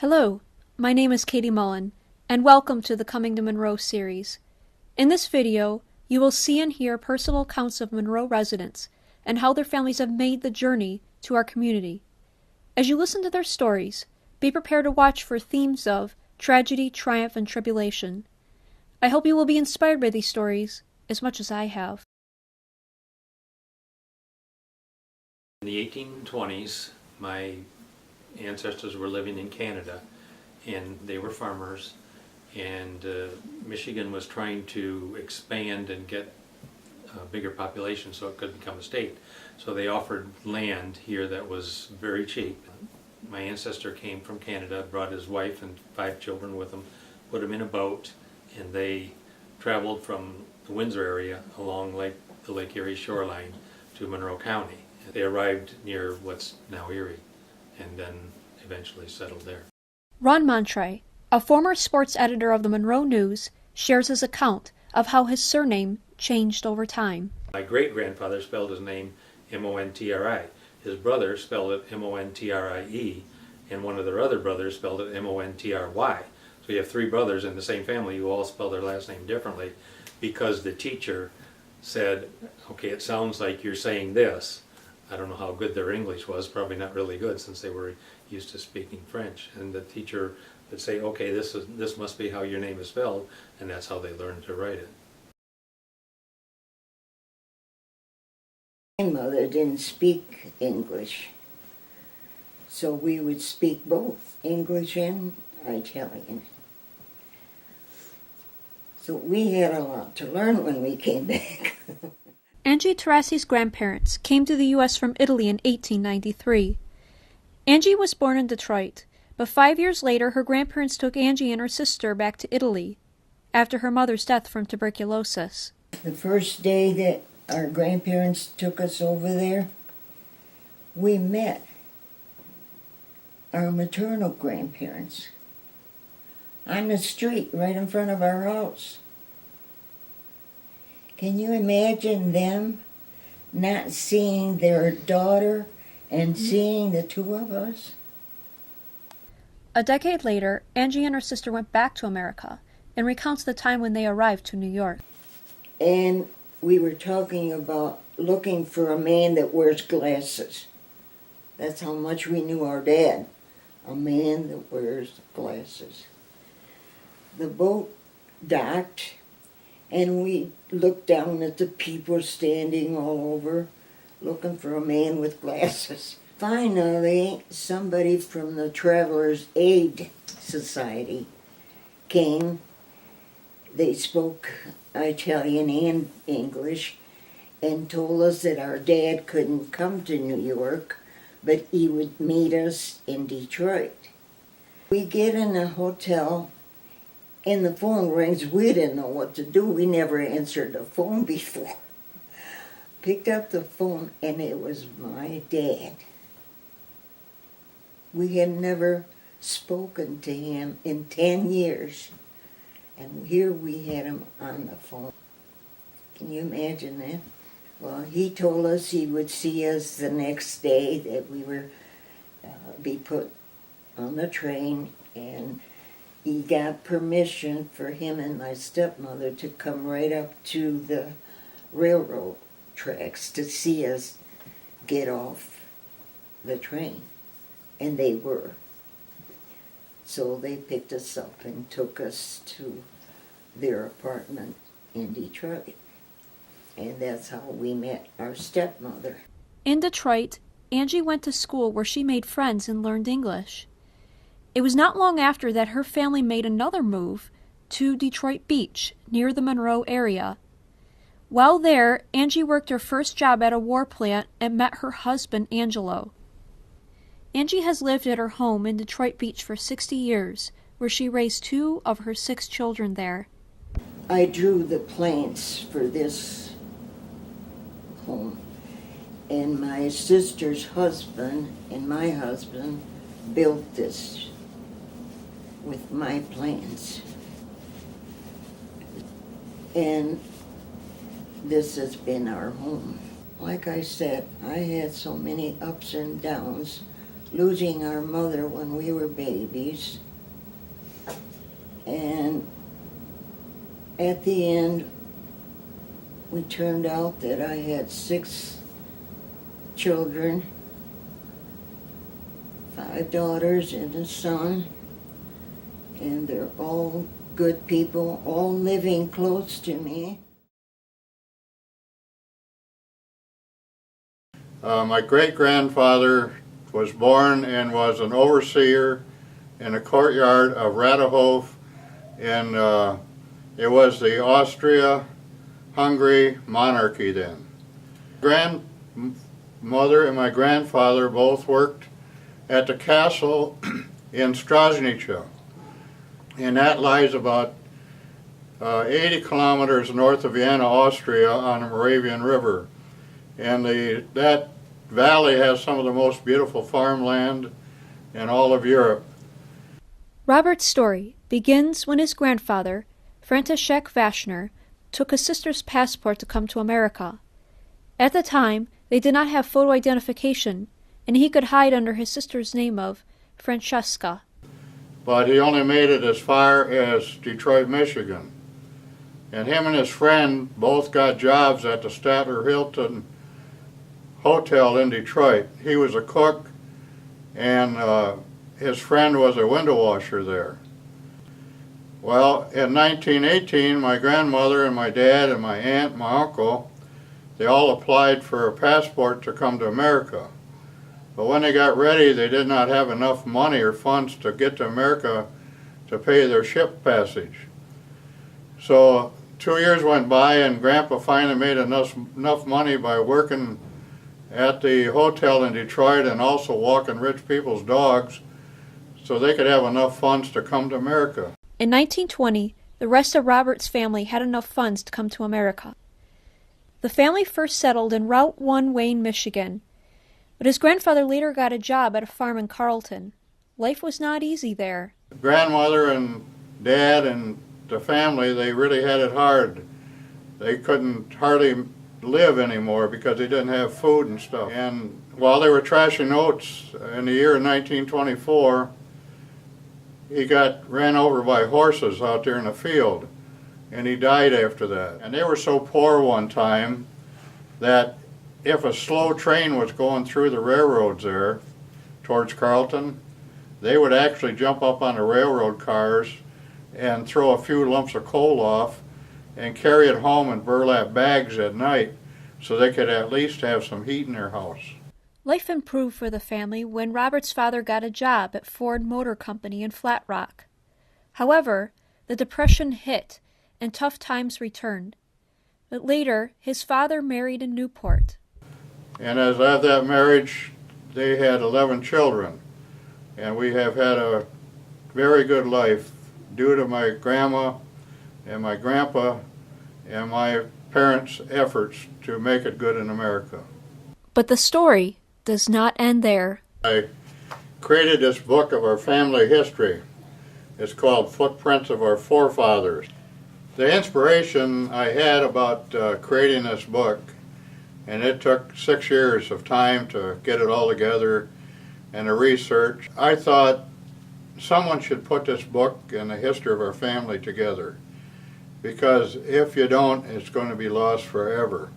Hello, my name is Katie Mullen, and welcome to the Coming to Monroe series. In this video, you will see and hear personal accounts of Monroe residents and how their families have made the journey to our community. As you listen to their stories, be prepared to watch for themes of tragedy, triumph, and tribulation. I hope you will be inspired by these stories as much as I have. In the 1820s, my ancestors were living in Canada, and they were farmers, and Michigan was trying to expand and get a bigger population so it could become a state. So they offered land here that was very cheap. My ancestor came from Canada, brought his wife and 5 children with him, put them in a boat, and they traveled from the Windsor area along the Lake Erie shoreline to Monroe County. They arrived near what's now Erie, and then eventually settled there. Ron Monroe, a former sports editor of the Monroe News, shares his account of how his surname changed over time. My great-grandfather spelled his name M-O-N-T-R-I. His brother spelled it M-O-N-T-R-I-E, and one of their other brothers spelled it M-O-N-T-R-Y. So you have 3 brothers in the same family who all spell their last name differently because the teacher said, okay, it sounds like you're saying this. I don't know how good their English was, probably not really good since they were used to speaking French. And the teacher would say, okay, this must be how your name is spelled, and that's how they learned to write it. My mother didn't speak English, so we would speak both English and Italian. So we had a lot to learn when we came back. Angie Terasi's grandparents came to the U.S. from Italy in 1893. Angie was born in Detroit, but 5 years later her grandparents took Angie and her sister back to Italy after her mother's death from tuberculosis. The first day that our grandparents took us over there, we met our maternal grandparents on the street right in front of our house. Can you imagine them not seeing their daughter and seeing the 2 of us? A decade later, Angie and her sister went back to America and recounts the time when they arrived to New York. And we were talking about looking for a man that wears glasses. That's how much we knew our dad. A man that wears glasses. The boat docked, and we looked down at the people standing all over, looking for a man with glasses. Finally, somebody from the Travelers Aid Society came. They spoke Italian and English and told us that our dad couldn't come to New York, but he would meet us in Detroit. We get in a hotel, and the phone rings. We didn't know what to do. We never answered the phone before. Picked up the phone, and it was my dad. We had never spoken to him in 10 years. And here we had him on the phone. Can you imagine that? Well, he told us he would see us the next day, that we were be put on the train, and he got permission for him and my stepmother to come right up to the railroad tracks to see us get off the train. And they were. So they picked us up and took us to their apartment in Detroit. And that's how we met our stepmother. In Detroit, Angie went to school where she made friends and learned English. It was not long after that her family made another move to Detroit Beach, near the Monroe area. While there, Angie worked her first job at a war plant and met her husband, Angelo. Angie has lived at her home in Detroit Beach for 60 years, where she raised 2 of her 6 children there. I drew the plans for this home, and my sister's husband and my husband built this with my plans. And this has been our home. Like I said, I had so many ups and downs losing our mother when we were babies. And at the end, we turned out that I had 6 children, 5 daughters and a son, and they're all good people, all living close to me. My great-grandfather was born and was an overseer in the courtyard of Radehof, and it was the Austria-Hungary monarchy then. Grandmother and my grandfather both worked at the castle in Strasnica, and that lies about 80 kilometers north of Vienna, Austria, on the Moravian River. And that valley has some of the most beautiful farmland in all of Europe. Robert's story begins when his grandfather, František Vašner, took his sister's passport to come to America. At the time, they did not have photo identification, and he could hide under his sister's name of Francesca. But he only made it as far as Detroit, Michigan. And him and his friend both got jobs at the Statler Hilton Hotel in Detroit. He was a cook, and his friend was a window washer there. Well, in 1918, my grandmother and my dad and my aunt and my uncle, they all applied for a passport to come to America. But when they got ready, they did not have enough money or funds to get to America to pay their ship passage. So 2 years went by, and Grandpa finally made enough money by working at the hotel in Detroit and also walking rich people's dogs so they could have enough funds to come to America. In 1920, the rest of Robert's family had enough funds to come to America. The family first settled in Route 1, Wayne, Michigan, but his grandfather later got a job at a farm in Carlton. Life was not easy there. Grandmother and Dad and the family, they really had it hard. They couldn't hardly live anymore because they didn't have food and stuff. And while they were trashing oats in the year 1924, he got ran over by horses out there in the field, and he died after that. And they were so poor one time that if a slow train was going through the railroads there towards Carlton, they would actually jump up on the railroad cars and throw a few lumps of coal off and carry it home in burlap bags at night so they could at least have some heat in their house. Life improved for the family when Robert's father got a job at Ford Motor Company in Flat Rock. However, the Depression hit and tough times returned. But later, his father married in Newport. And as of that marriage, they had 11 children. And we have had a very good life due to my grandma and my grandpa and my parents' efforts to make it good in America. But the story does not end there. I created this book of our family history. It's called Footprints of Our Forefathers. The inspiration I had about creating this book, and it took 6 years of time to get it all together and the research, I thought someone should put this book and the history of our family together, because if you don't, it's going to be lost forever.